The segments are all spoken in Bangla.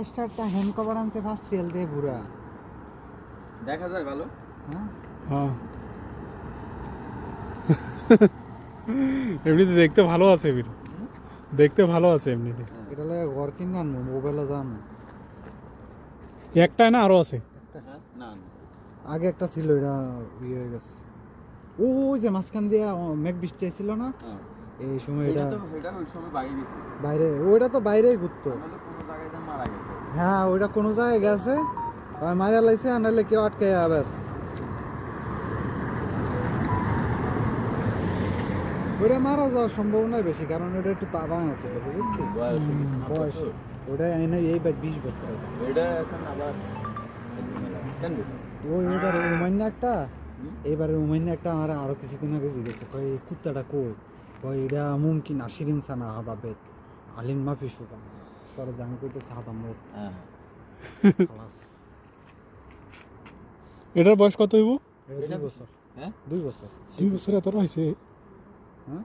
স্টারটা হ্যান্ড কভার আনতে ফার্স্ট রিয়েল দিয়ে পুরা দেখা যায় ভালো। হ্যাঁ হ্যাঁ এমনিতে দেখতে ভালো আছে বীর, দেখতে ভালো আছে এমনিতে। এটা লাগে ঘর কিনে আনবো মোবাইলে দাম একটাই না আরো আছে? হ্যাঁ না না আগে একটা ছিল এটা ইয়ে হয়ে গেছে ওই যে মাঝখান দিয়ে মেঘ বৃষ্টি ছিল না হ্যাঁ এই সময় এটা এটা তো এটা ওই সময় বাইরে গেছে বাইরে ওইটা তো বাইরেই ঘুরতো আমাদের কোনো জায়গায় যা মারা গেছে। হ্যাঁ ওইটা কোনো জায়গায় গেছে মারা লাইছে আনালে কেউ আটকে ব্যাস ওইটা মারা যাওয়ার সম্ভাবনাই বেশি কারণ ওটা একটু তাবাং আছে বুঝলি বয়স হয়ে গেছে না বয়স বছর। ওটা এনে এই 20 বছর আগে। এটা এখন আবার কেন ওই এবারে উমান্য একটা এবারে উমান্য একটা আমার আরো কিছুদিন আগে জিজ্ঞেসে কই এই কুত্তাটা কই কই এটা মুমকিন আশির ইনসান আহাদাবে আলিন মাফি সুকা পরে জানি কইতে সাদা মোট হ্যাঁ এটার বয়স কত হইব? এটা 2 বছর হ্যাঁ 2 বছর 2 বছর এতটা হয়েছে? হ্যাঁ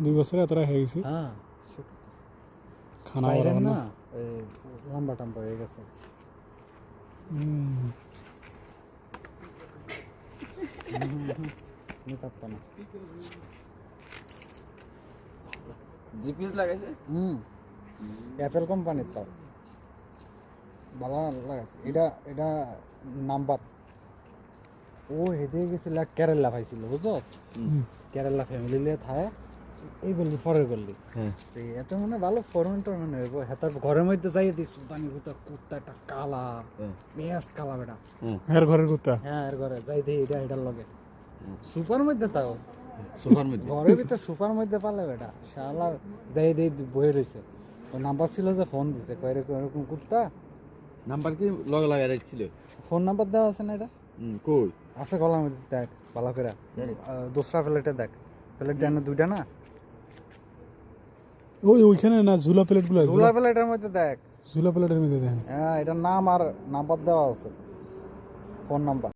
2 বছর এতটা হয়ে গেছে? হ্যাঁ খানা বাইরে বরাবর না না? এই লম্বা টম্বা হয়ে গেছে নিতাপ্ত না জিপিএস লাগাইছে অ্যাপেল কোম্পানির তাও ভালো লাগাছে এটা এটা নাম্বার ও হেঁটে গেছিল কেরালা পাইছিল বুঝছো কেরালা ফ্যামিলি লিয়ে থায় এই গল্লি পরের গল্লি হ্যাঁ এত মনে ভালো ফরমেন্ট টরমেন্ট হইব হেতার ঘরের মধ্যে যাই দিই সুলতানি কুত্তা কুত্তা একটা কালা মেয়াজ কালা বেটা এর ঘরের কুত্তা? হ্যাঁ এর ঘরে যাই দিই এটা এটার লগে সুপার মধ্যে তাও সোফার মধ্যে ঘরের ভিতরে সুপার মধ্যে পালে বেটা শালা যাই দিই বয়ে রয়েছে তো নাম্বার ছিল যে ফোন দিছে কয় এরকম কুত্তা নাম্বার কি লগে লাগাই রাখছিল? ফোন নাম্বার দেওয়া আছে না এটা কই আছে গলার মধ্যে দেখ ভালো করে দোসরা প্লেটে দেখ প্লেট জানো দুইটা না ওইখানে না ঝুলা প্লেটগুলো? ঝোলা প্লেটের মধ্যে দেখ ঝুলা প্লেটের মধ্যে দেখেন। হ্যাঁ এটার নাম আর নাম্বার দেওয়া আছে ফোন নাম্বার